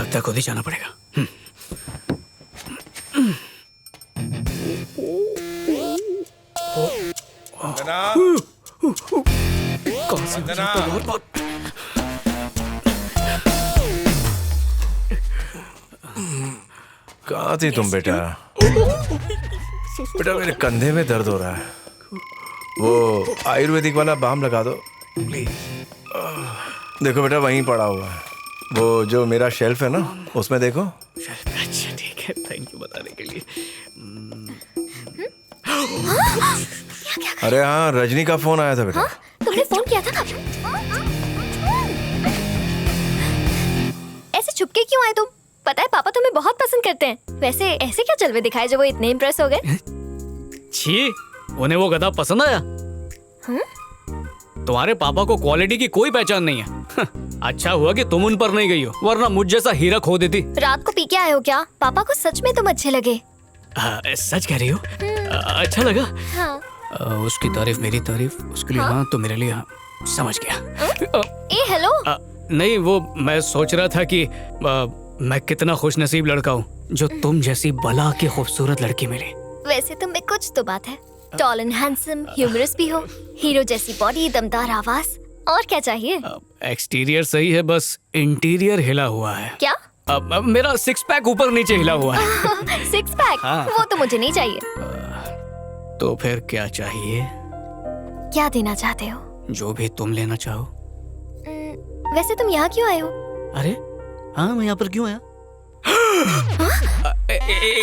लगता है खुद ही जाना पड़ेगा। कौन सी कहाँ थी तुम बेटा? बेटा मेरे कंधे में दर्द हो रहा है, वो आयुर्वेदिक वाला बाम लगा दो प्लीज। देखो बेटा वहीं पड़ा हुआ है, वो जो मेरा शेल्फ है ना उसमें देखो। अच्छा ठीक है, थैंक यू बताने के लिए। अरे हाँ, रजनी का फोन आया था बेटा। तुमने फोन किया था? ऐसे छुपके क्यों आए तुम? पता है पापा तुम्हें बहुत पसंद करते हैं। वैसे ऐसे क्या जलवे दिखाए जो वो इतने इम्प्रेस हो गए? छी, उन्हें वो गधा पसंद आया? तुम्हारे पापा को क्वालिटी की कोई पहचान नहीं है। अच्छा हुआ कि तुम उन पर नहीं गई हो, वरना मुझ जैसा हीरा खो देती। रात को पी के आए हो क्या? पापा को सच में तुम अच्छे लगे। सच कह रही हो? अच्छा लगा? हाँ। उसकी तारीफ मेरी तारीफ, उसके लिए हाँ तो मेरे लिए हाँ। समझ गया। ए हेलो। नहीं, वो मैं सोच रहा था कि मैं कितना खुश नसीब लड़का हूँ जो तुम जैसी भला की खूबसूरत लड़की मिली। वैसे तुम में कुछ तो बात है। टॉल एंड हैंडसम, ह्यूमरस भी हो, हीरो जैसी बॉडी, दमदार आवाज, और क्या चाहिए? एक्सटीरियर सही है, बस इंटीरियर हिला हुआ है। क्या? मेरा सिक्स पैक ऊपर नीचे हिला हुआ है। Six pack? हाँ। वो तो मुझे नहीं चाहिए। तो फिर क्या चाहिए? क्या देना चाहते हो? जो भी तुम लेना चाहो। वैसे तुम यहाँ क्यों आए हो? अरे हाँ, मैं यहाँ पर क्यों आया?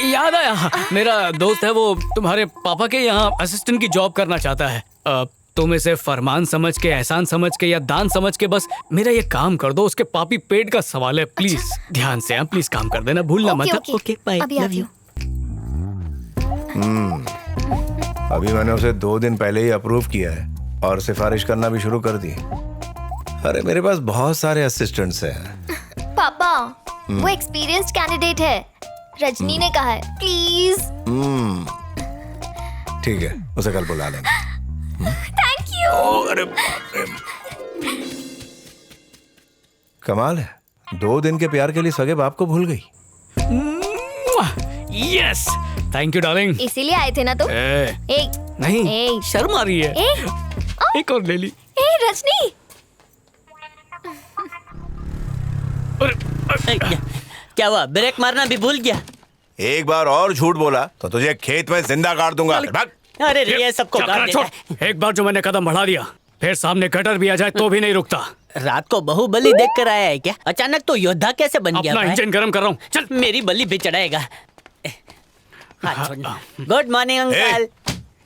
याद आया, मेरा दोस्त है, वो तुम्हारे पापा के यहाँ असिस्टेंट की जॉब करना चाहता है। तुम इसे फरमान समझ के, एहसान समझ के या दान समझ के बस मेरा ये काम कर दो। उसके पापी पेट का सवाल है, प्लीज। अच्छा। ध्यान से प्लीज काम कर देना, भूलना मत। Okay bye, love you. अभी मैंने उसे 2 दिन पहले ही अप्रूव किया है और सिफारिश करना भी शुरू कर दी। अरे मेरे पास बहुत सारे असिस्टेंट्स हैं। पापा, वो एक्सपीरियंस्ड कैंडिडेट है, रजनी ने कहा है, प्लीज। ठीक है, उसे कल बुला लेना। Thank you. अरे कमाल है, 2 दिन के प्यार के लिए सगे बाप को भूल गई। Yes, thank you darling. इसीलिए आए थे ना तुम? नहीं, शर्म आ रही है। एक और ले ली। रजनी, क्या हुआ? ब्रेक मारना भी भूल गया? एक बार और झूठ बोला तो तुझे खेत में जिंदा गाड़ दूंगा। अरे रे, सबको गाड़ देगा। एक बार जो मैंने कदम बढ़ा दिया, फिर सामने गटर भी आ जाए तो भी नहीं रुकता। रात को बाहुबली देख कर आया है क्या? अचानक तो योद्धा कैसे बन गया? अपना इंजन गरम कर रहा हूँ, चल। मेरी बलि भी चढ़ाएगा। Good morning uncle.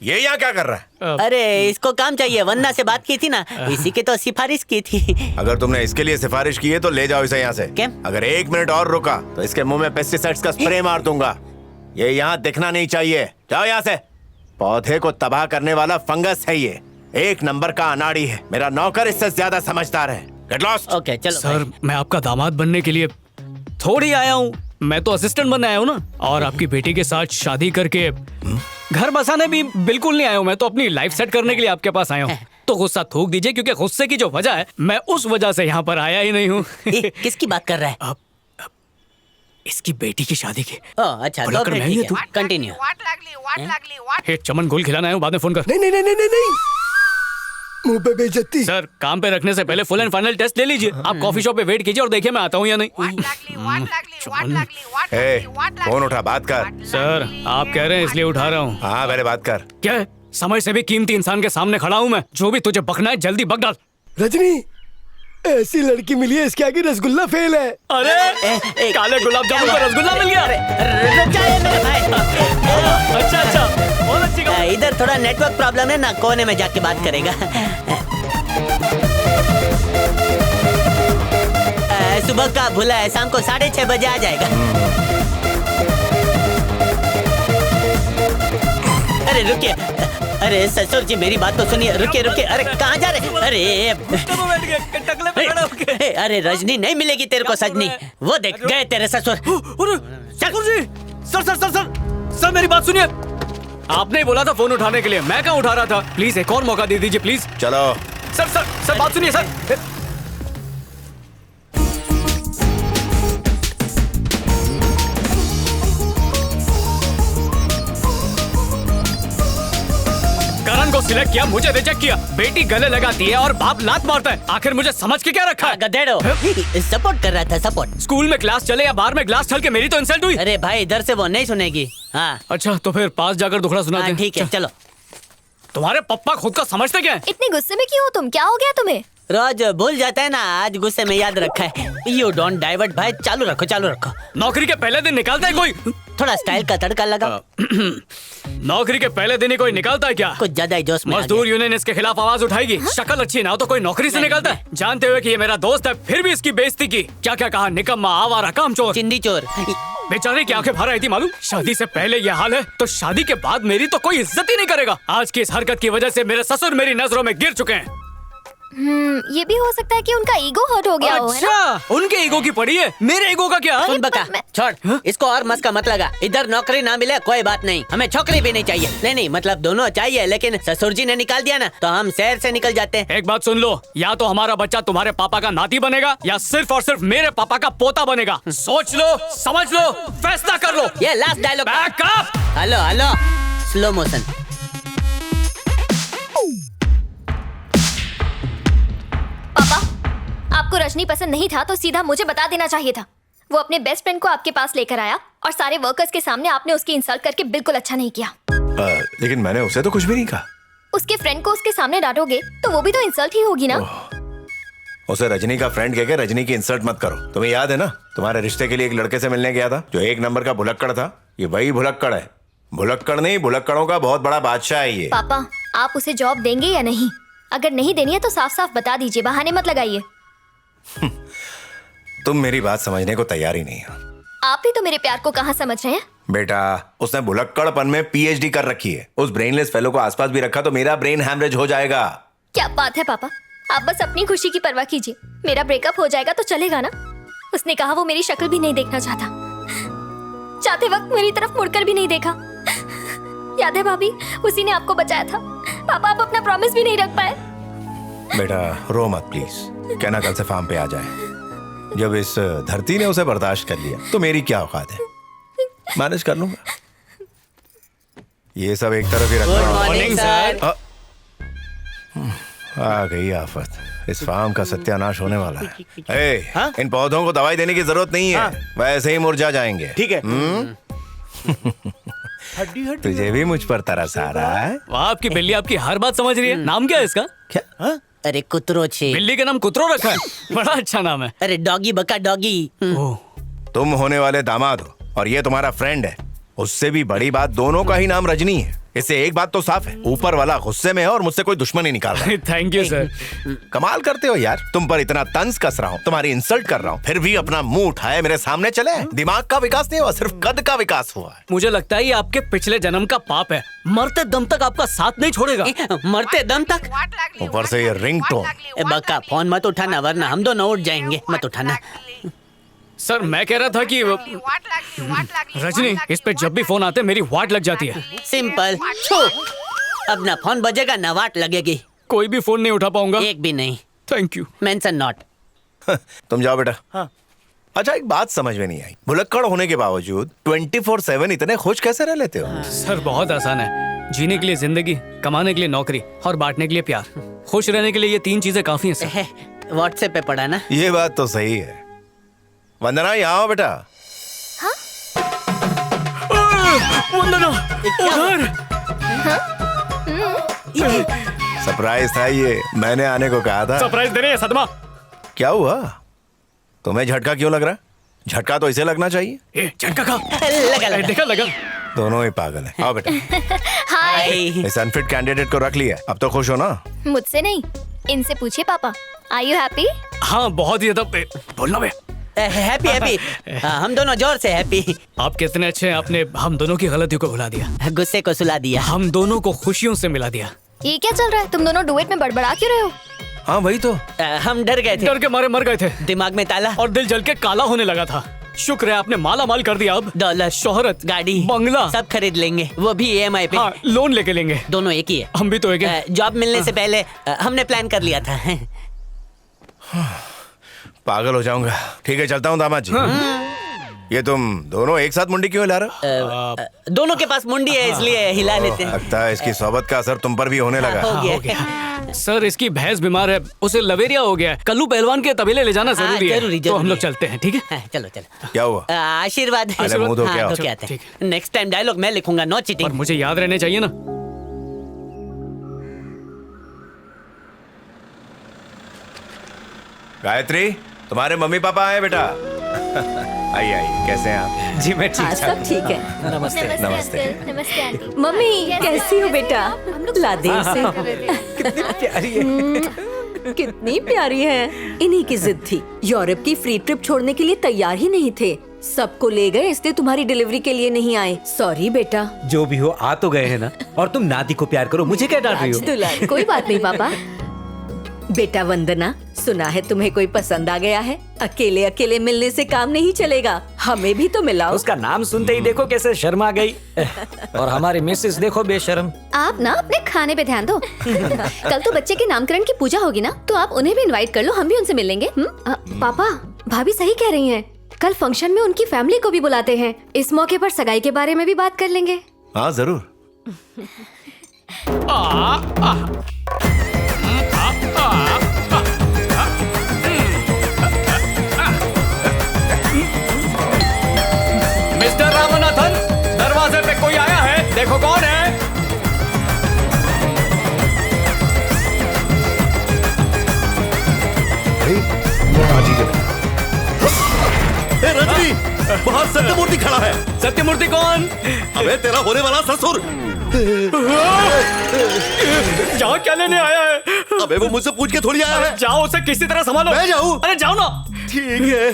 ये यहाँ क्या कर रहा है? अरे इसको काम चाहिए, वन्ना से बात की थी ना, इसी की तो सिफारिश की थी। अगर तुमने इसके लिए सिफारिश की है तो ले जाओ इसे यहाँ से। क्या? अगर 1 मिनट और रुका तो इसके मुंह में पेस्टिसाइड्स का स्प्रे मार दूंगा। ये यहाँ दिखना नहीं चाहिए, जाओ यहाँ से। पौधे को तबाह करने वाला फंगस है ये, 1 नंबर का अनाड़ी है। मेरा नौकर इससे ज्यादा समझदार है। Get lost. ओके चलो। सर, मैं आपका दामाद बनने के लिए थोड़ी आया हूँ, मैं तो असिस्टेंट बनने आया हूँ ना। और आपकी बेटी के साथ शादी करके घर बसाने भी बिल्कुल नहीं आया हूँ, मैं तो अपनी लाइफ सेट करने के लिए आपके पास आया हूँ। तो गुस्सा थूक दीजिए, क्योंकि गुस्से की जो वजह है मैं उस वजह से यहाँ पर आया ही नहीं हूँ। किसकी बात कर रहा है? अब इसकी बेटी की शादी की। अच्छा, कंटिन्यू। हे चमन घोल खिलाना है, बाद में फोन कर। नहीं, मुंह पे बेइज्जती। सर, काम पे रखने से पहले फुल एंड फाइनल टेस्ट ले लीजिए। आप कॉफी शॉप पे वेट कीजिए और देखिए मैं आता हूँ या नहीं। फोन उठा, बात कर। सर, आप कह रहे हैं इसलिए उठा रहा हूँ। हाँ पहले बात कर। क्या है? समय से भी कीमती इंसान के सामने खड़ा हूँ मैं। जो भी तुझे बकना है जल्दी बक डाल। रजनी, ऐसी लड़की मिली है, इसके आगे रसगुल्ला फेल है। अरे काले गुलाब जामुन का रसगुल्ला मिल गया। मेरे भाई। अच्छा, बहुत अच्छी बात। इधर थोड़ा नेटवर्क प्रॉब्लम है ना, कोने में जाके बात करेगा। सुबह का भूला है, शाम को 6:30 बजे आ जाएगा। अरे रुकिए, अरे ससुर जी मेरी बात तो सुनिए। रुकिए, अरे कहाँ जा रहे? अरे रजनी नहीं मिलेगी तेरे को सजनी। वो देख गए तेरे ससुर। ठाकुर जी, सर मेरी बात सुनिए। आपने बोला था फोन उठाने के लिए, मैं कहाँ उठा रहा था। प्लीज एक और मौका दे दीजिए प्लीज। चलो। सर बात सुनिए सर। सिलेक्ट किया, मुझे रिजेक्ट किया। बेटी गले लगाती है और बाप लात मारता है। आखिर मुझे समझ के क्या रखा है? गधेड़ो, सपोर्ट कर रहा था, सपोर्ट। स्कूल में क्लास चले या बाहर में ग्लास चल के मेरी तो इंसल्ट हुई। अरे भाई इधर से वो नहीं सुनेगी। हाँ अच्छा तो फिर पास जाकर दुखड़ा सुना हाँ, दे। ठीक है चलो। तुम्हारे पप्पा खुद का समझते क्या है? इतने गुस्से में क्यों हो तुम? क्या हो गया तुम्हें? रोज भूल जाता है ना, आज गुस्से में याद रखा है। यू डोंट डाइवर्ट भाई, चालू रखो चालू रखो। नौकरी के पहले दिन निकालता है कोई? थोड़ा स्टाइल का तड़का लगा। नौकरी के पहले दिन ही कोई निकालता है क्या? कुछ ज्यादा ही जोश में आ मजदूर यूनियन इसके खिलाफ आवाज उठाएगी। शक्ल अच्छी ना हो तो कोई नौकरी से निकालता है? जानते हुए कि ये मेरा दोस्त है फिर भी इसकी बेइज्जती की। क्या क्या कहा, निकम्मा, आवारा, कामचोर। गया। चिंदी चोर। बेचारे की आंखें भर आई थी मालूम। शादी से पहले ये हाल है तो शादी के बाद मेरी तो कोई इज्जत ही नहीं करेगा। आज की इस हरकत की वजह से मेरे ससुर मेरी नजरों में गिर चुके हैं। ये भी हो सकता है कि उनका ईगो हर्ट हो गया हो, है ना? अच्छा, उनके ईगो की पड़ी है, मेरे ईगो का क्या? सुन बका, छोड़ इसको और मस्का मत लगा। इधर नौकरी ना मिले कोई बात नहीं, हमें छोकरी भी नहीं चाहिए। नहीं मतलब दोनों चाहिए, लेकिन ससुर जी ने निकाल दिया ना तो हम शहर से निकल जाते हैं। एक बात सुन लो, या तो हमारा बच्चा तुम्हारे पापा का नाती बनेगा या सिर्फ और सिर्फ मेरे पापा का पोता बनेगा। सोच लो, समझ लो, फैसला कर लो। ये last dialogue. Back up. Hello hello, slow motion. पापा, आपको रजनी पसंद नहीं था तो सीधा मुझे बता देना चाहिए था। वो अपने बेस्ट फ्रेंड को आपके पास लेकर आया और सारे वर्कर्स के सामने आपने उसकी इंसल्ट करके बिल्कुल अच्छा नहीं किया। लेकिन मैंने उसे तो कुछ भी नहीं कहा। उसके फ्रेंड को उसके सामने डांटोगे तो वो भी तो इंसल्ट ही होगी ना। उसे रजनी का फ्रेंड कहकर रजनी की इंसल्ट मत करो। तुम्हें याद है ना, तुम्हारे रिश्ते के लिए एक लड़के से मिलने गया था जो एक नंबर का भुलक्कड़ था। ये वही भुलक्कड़ है। भुलक्कड़ नहीं, भुलक्कड़ों का बहुत बड़ा बादशाह है ये। पापा, आप उसे जॉब देंगे या नहीं? अगर नहीं देनी है तो साफ साफ बता दीजिए, बहाने मत लगाइए। तुम मेरी बात समझने को तैयार ही नहीं हो। आप ही तो मेरे प्यार को कहाँ समझ रहे हैं? बेटा, उसने भुलक्कड़पन में पीएचडी कर रखी है। उस ब्रेनलेस फेलो को आसपास भी रखा तो मेरा ब्रेन हैमरेज हो जाएगा। क्या बात है पापा, आप बस अपनी खुशी की परवाह कीजिए। मेरा ब्रेकअप हो जाएगा तो चलेगा ना? उसने कहा वो मेरी शक्ल भी नहीं देखना चाहता। जाते वक्त मेरी तरफ मुड़कर भी नहीं देखा। याद है भाभी, उसी ने आपको बचाया था। पापा, आप अपना प्रॉमिस भी नहीं रख पाए। बेटा रो मत प्लीज। कहना कल से फार्म पे आ जाए। जब इस धरती ने उसे बर्दाश्त कर लिया तो मेरी क्या औकात है, मैनेज कर लूंगा। ये सब एक तरफ ही गुड रखना। Morning sir. आ गई आफत। इस फार्म का सत्यानाश होने वाला है। इन पौधों को दवाई देने की जरूरत नहीं है, वैसे ही मुरझा जाएंगे। ठीक है। तुझे भी मुझ पर तरस आ रहा है? वाह, आपकी बिल्ली आपकी हर बात समझ रही है। नाम क्या है इसका? क्या? अरे कुतरो छे। बिल्ली का नाम कुतरो रखा है? बड़ा अच्छा नाम है। अरे डॉगी बका डॉगी। ओह, तुम होने वाले दामाद हो और ये तुम्हारा फ्रेंड है। उससे भी बड़ी बात, दोनों का ही नाम रजनी है। इससे एक बात तो साफ है, ऊपर वाला गुस्से में है और मुझसे कोई दुश्मनी निकाल रहा है। Thank you sir. कमाल करते हो यार। तुम पर इतना तंज कस रहा हूँ, तुम्हारी इंसल्ट कर रहा हूँ, फिर भी अपना मुंह उठाए मेरे सामने चले। दिमाग का विकास नहीं हुआ, सिर्फ कद का विकास हुआ है। मुझे लगता है ये आपके पिछले जन्म का पाप है। मरते दम तक आपका साथ नहीं छोड़ेगा। मरते दम तक। ऊपर से ये रिंगटोन। ए बका, फोन मत उठाना वरना हम दोनों उठ जाएंगे। मत उठाना। सर मैं कह रहा था कि रजनी, इस पे जब भी फोन आते मेरी वाट लग जाती है। सिंपल। छो, अब ना फोन बजेगा ना वाट लगेगी। कोई भी फोन नहीं उठा पाऊंगा। एक भी नहीं। Thank you. Mention not. तुम जाओ बेटा। अच्छा, एक बात समझ में नहीं आई, भुलक्कड़ होने के बावजूद 24/7 इतने खुश कैसे रह लेते हो? सर बहुत आसान है। जीने के लिए जिंदगी, कमाने के लिए नौकरी और बांटने के लिए प्यार। खुश रहने के लिए ये 3 चीजें काफी हैं सर। व्हाट्सएप पे पढ़ा ना। ये बात तो सही है। वंदना, यहाँ आओ बेटा। वंदना, उधर। सरप्राइज था ये, मैंने आने को कहा था। सरप्राइज दे रहे हैं सदमा। क्या हुआ? तुम्हें झटका क्यों लग रहा है? झटका तो इसे लगना चाहिए। ए, झटका खा। लगा देखा लगा। दोनों ही पागल हैं। आओ बेटा। हाय। इस अनफिट कैंडिडेट को रख लिया, अब तो खुश हो ना? मुझसे नहीं, इनसे पूछिए पापा। Are you happy? हाँ बहुत ही ज्यादा। बोलना बे। Happy happy. हम दोनों जोर से हैप्पी। आप कितने अच्छे हैं, आपने हम दोनों की गलतियों को भुला दिया, गुस्से को सुला दिया, हम दोनों को खुशियों से मिला दिया। ये क्या चल रहा है? तुम दोनों डुएट में बड़बड़ा क्यों रहे हो? हाँ वही तो। हम डर गए थे, डर के मारे मर गए थे, दिमाग में ताला और दिल जल के काला होने लगा था। शुक्र है आपने माला माल कर दिया। अब दौलत, शोहरत, गाड़ी, बंगला सब खरीद लेंगे, वो भी EMI पे। हाँ, लोन लेके लेंगे। दोनों एक ही है। हम भी तो एक हैं। जॉब मिलने से पहले हमने प्लान कर लिया था। पागल हो जाऊंगा। ठीक है, चलता हूँ दामाद जी। ये तुम दोनों एक साथ मुंडी क्यों हिला रहे हो? दोनों के पास मुंडी है इसलिए हिला लेते हैं। लगता है इसकी सोबत का असर तुम पर भी होने लगा। हो गया। सर इसकी भैंस बीमार है, उसे लवेरिया हो गया है। कल्लू पहलवान के तबेले ले जाना जरूरी है। जरूरी, तो हम जरूरी लोग है। चलते हैं, ठीक है? हाँ, चलो चलो। क्या हुआ? आशीर्वाद। पहले मुंह धो के आओ। धो के आते ठीक हैं। नेक्स्ट टाइम डायलॉग मैं लिखूंगा, नो और चीटिंग। मुझे याद रहने चाहिए ना। गायत्री, तुम्हारे मम्मी पापा आए बेटा। आइए आइए, कैसे हैं आप? जी मैं ठीक सब ठीक है। नमस्ते। नमस्ते। अंकल, नमस्ते आंटी। मम्मी कैसी हो बेटा? लादे से प्यारी है। कितनी प्यारी है। इन्हीं की जिद थी, यूरोप की फ्री ट्रिप छोड़ने के लिए तैयार ही नहीं थे। सबको ले गए इसलिए तुम्हारी डिलीवरी के लिए नहीं आए। सॉरी बेटा। जो भी हो, आ तो गए हैं ना। और तुम नादी को प्यार करो, मुझे क्या डांट रही हो? दुलार, कोई बात नहीं पापा। बेटा वंदना, सुना है तुम्हें कोई पसंद आ गया है। अकेले अकेले मिलने से काम नहीं चलेगा, हमें भी तो मिलाओ। उसका नाम सुनते ही देखो कैसे शर्मा गई। और हमारी मिसेस देखो बेशर्म। आप ना अपने खाने पे ध्यान दो। कल तो बच्चे के नामकरण की पूजा होगी ना, तो आप उन्हें भी इनवाइट कर लो, हम भी उनसे मिल लेंगे। पापा, भाभी सही कह रही हैं। कल फंक्शन में उनकी फैमिली को भी बुलाते हैं। इस मौके पर सगाई के बारे में भी बात कर लेंगे। हाँ जरूर। मिस्टर रामनाथन, दरवाजे पे कोई आया है, देखो कौन है। रजनी, बाहर सत्यमूर्ति खड़ा है। सत्यमूर्ति कौन? अबे तेरा होने वाला ससुर। यहाँ क्या लेने आया है? अबे वो मुझसे पूछ के थोड़ी आया है। जाओ, उसे किसी तरह संभालो। मैं जाऊं? अरे जाओ ना। ठीक है।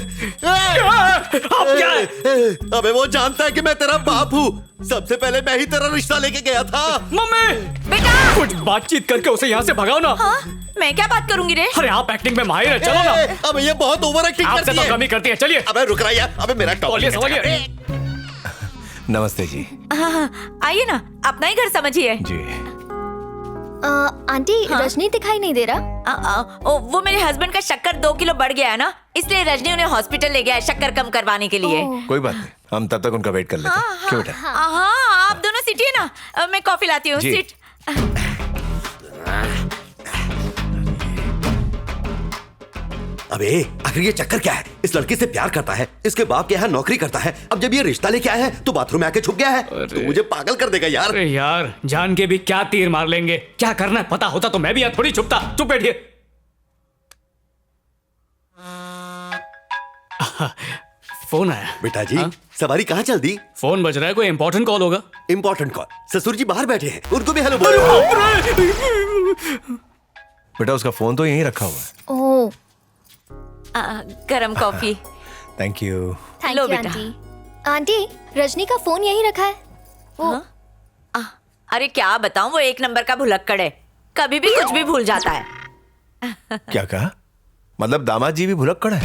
आप क्या है? अबे वो जानता है कि मैं तेरा बाप हूँ। सबसे पहले मैं ही तेरा रिश्ता लेके गया था। मम्मी, बेटा, कुछ बातचीत करके उसे यहाँ से भगाओ ना। हाँ, मैं क्या बात करूंगी रे? अरे आप एक्टिंग में माहिर है, चलो ना। अबे ये बहुत ओवर एक्टिंग आपसे करती तो है। कमी करती है, चलिए। अबे रुक रहा यार। अबे मेरा बोलिए, टॉप। संभालिए। नमस्ते जी। हाँ, आइए ना, अपना ही घर समझिए। जी। आंटी, रजनी दिखाई नहीं दे रहा। वो मेरे हस्बैंड का शक्कर 2 किलो बढ़ गया है ना, इसलिए रजनी उन्हें हॉस्पिटल ले गया है शक्कर कम करवाने के लिए। कोई बात नहीं, हम तब तक उनका वेट कर लेते हैं। क्यों बेटा? हाँ, आप दोनों सीटिए ना, मैं कॉफी लाती हूँ। जी। सीट। अबे आखिर ये चक्कर क्या है? इस लड़की से प्यार करता है, इसके बाप के यहाँ नौकरी करता है। अब जब ये रिश्ता लेके आया है तो बाथरूम में आके छुप गया है। तो मुझे पागल कर देगा यार। अरे यार, जान के भी क्या तीर मार लेंगे। क्या करना है पता होता तो मैं भी यहाँ थोड़ी छुपता। चुप बैठिए। फोन आया। बेटा जी, हाँ? सवारी कहाँ चल दी? फोन बज रहा है, कोई इंपॉर्टेंट कॉल होगा। Important call. ससुर जी बाहर बैठे हैं, उनको भी हेलो बोलो। बेटा उसका फोन तो यहीं रखा हुआ है। ओह, गरम coffee. Thank you. Thank low you बेटा। आंटी। आंटी, रजनी का फोन यहीं रखा है। अरे क्या बताऊं, वो 1 नंबर का भुलक्कड़ है, कभी भी कुछ भी भूल जाता है। क्या कहा? मतलब दामाद जी भी भुलक्कड़ है?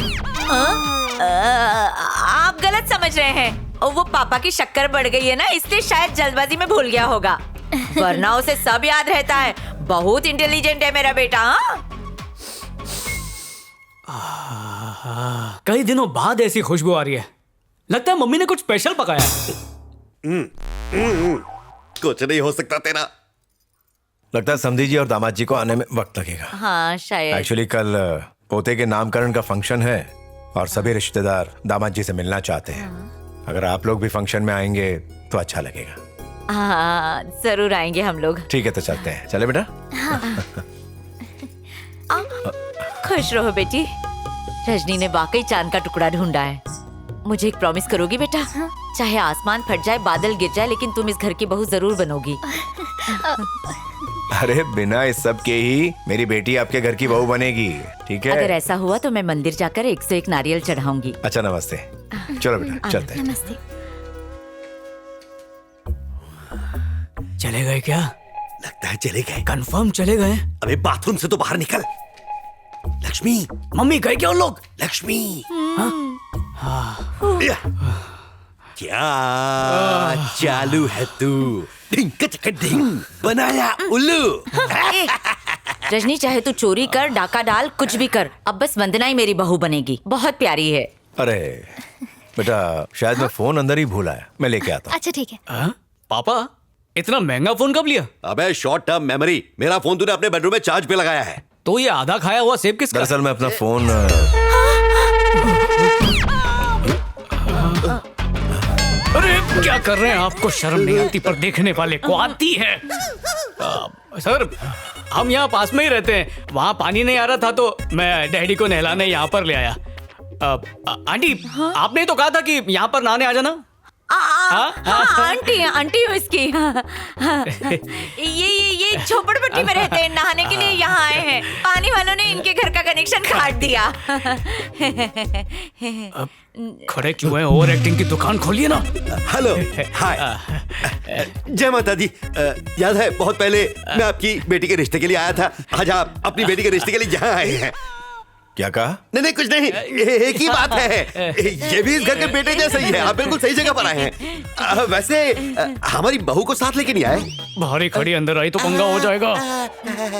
आप गलत समझ रहे हैं। और वो पापा की शक्कर बढ़ गई है ना, इसलिए शायद जल्दबाजी में भूल गया होगा, वरना उसे सब याद रहता है। बहुत इंटेलिजेंट है मेरा बेटा। हाँ, कई दिनों बाद ऐसी खुशबू आ रही है। लगता है मम्मी ने कुछ स्पेशल पकाया है। कुछ नहीं हो सकता तेरा। लगता है समधी जी और दामाद जी को आने में वक्त लगेगा। हाँ शायद। एक्चुअली कल पोते के नामकरण का फंक्शन है और सभी रिश्तेदार दामाद जी से मिलना चाहते हैं। अगर आप लोग भी फंक्शन में आएंगे तो अच्छा लगेगा। हाँ, जरूर आएंगे हम लोग। ठीक है तो चलते हैं। चले बेटा। खुश रहो बेटी। रजनी ने वाकई चांद का टुकड़ा ढूंढा है। मुझे एक प्रॉमिस करोगी बेटा? चाहे आसमान फट जाए, बादल गिर जाए, लेकिन तुम इस घर की बहू जरूर बनोगी। अरे बिना इस सब के ही मेरी बेटी आपके घर की बहू बनेगी। ठीक है? अगर ऐसा हुआ तो मैं मंदिर जाकर 101 नारियल चढ़ाऊंगी। अच्छा नमस्ते। चलो बेटा चलते हैं। नमस्ते। चले गए क्या? लगता है चले गए। कंफर्म चले गए? अबे बाथरूम से तो बाहर निकल। लक्ष्मी, मम्मी गए क्या उन लोग? लक्ष्मी। क्या चालू है तू? ढिंग चक ढिंग बनाया उल्लू। रजनी, चाहे तू चोरी कर, डाका डाल, कुछ भी कर, अब बस वंदना ही मेरी बहू बनेगी। बहुत प्यारी है। अरे बेटा शायद मैं फोन अंदर ही भूल आया, मैं लेके आता हूँ। अच्छा ठीक है। हाँ? पापा इतना महंगा फोन कब लिया? अबे शॉर्ट टर्म मेमोरी, मेरा फोन तूने अपने बेडरूम में चार्ज पे लगाया है। तो ये आधा खाया हुआ सेब किसका? दरअसल मैं अपना फोन अरे क्या कर रहे हैं? आपको शर्म नहीं आती पर देखने वाले को आती है। सर हम यहाँ पास में ही रहते हैं, वहाँ पानी नहीं आ रहा था तो मैं डैडी को नहलाने यहाँ पर ले आया। आंटी आपने तो कहा था कि यहाँ पर नहाने आ जाना। आंटी आंटी हूँ इसकी। ये झोपड़पट्टी में रहते हैं, नहाने के लिए यहाँ आए हैं। पानी वालों ने इनके घर का कनेक्शन काट दिया। खड़े क्यों हैं? ओवर एक्टिंग की दुकान खोलिए ना। हेलो, हाय, जय माता दी। याद है बहुत पहले मैं आपकी बेटी के रिश्ते के लिए आया था। आज आप अपनी बेटी के रिश्ते के लिए यहाँ आए हैं। क्या कहा? नहीं कुछ नहीं, एक ही बात है। ये भी इस घर के बेटे जैसा ही है। आप बिल्कुल सही जगह पर आए हैं। वैसे हमारी बहू को साथ लेके नहीं आए? बाहर खड़ी अंदर आई तो पंगा हो जाएगा।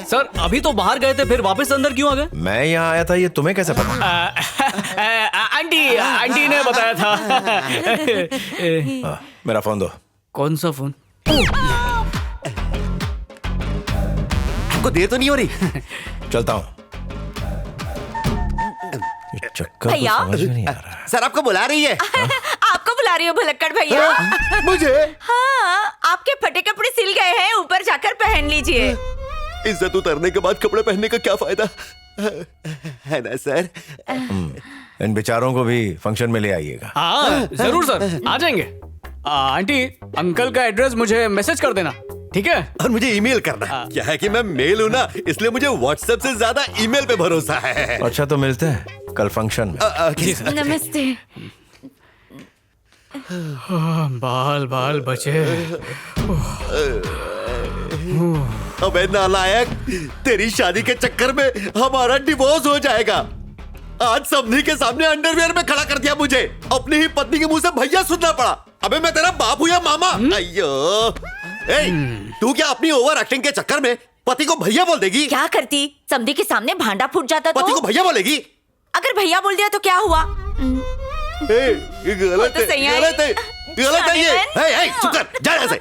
सर अभी तो बाहर गए थे, फिर वापस अंदर क्यों आ गए? मैं यहाँ आया था, ये तुम्हें कैसे पता? आंटी ने बताया था। मेरा फोन दो। कौन सा फोन? आपको देर तो नहीं हो रही? चलता हूँ। चक्कर भैया? तो समझ में नहीं आ रहा। सर आपको बुला रही है। आपको बुला रही हो भुलक्कड़ भैया। मुझे? हाँ, आपके फटे कपड़े सिल गए हैं, ऊपर जाकर पहन लीजिए। इज्जत उतरने के बाद कपड़े पहनने का क्या फायदा है ना सर? इन बेचारों को भी फंक्शन में ले आइएगा। हाँ जरूर सर, आ जाएंगे। आंटी अंकल का एड्रेस मुझे मैसेज कर देना, ठीक है? और मुझे ईमेल करना। क्या है कि मैं मेल हूँ ना, इसलिए मुझे व्हाट्सएप से ज्यादा ईमेल पे भरोसा है। अच्छा तो मिलते हैं कल फंक्शन में। नमस्ते। बाल बाल बचे। अबे नालायक, तेरी शादी के चक्कर में हमारा डिवोर्स हो जाएगा। आज समधी के सामने अंडरवियर में खड़ा कर दिया मुझे। अपनी ही पत्नी के मुंह से भैया सुनना पड़ा। अबे मैं तेरा बाप हूँ या मामा? अయ్యో, तू क्या अपनी ओवर एक्टिंग के चक्कर में पति को भैया बोल देगी? क्या करती? समधी के सामने भांडा फूट जाता पति को तो? भैया बोलेगी? अगर भैया बोल दिया तो क्या हुआ? ये गलत तो है, सही है। गलत है, गलत है ये। शादी में? चुप कर, जा यहाँ से।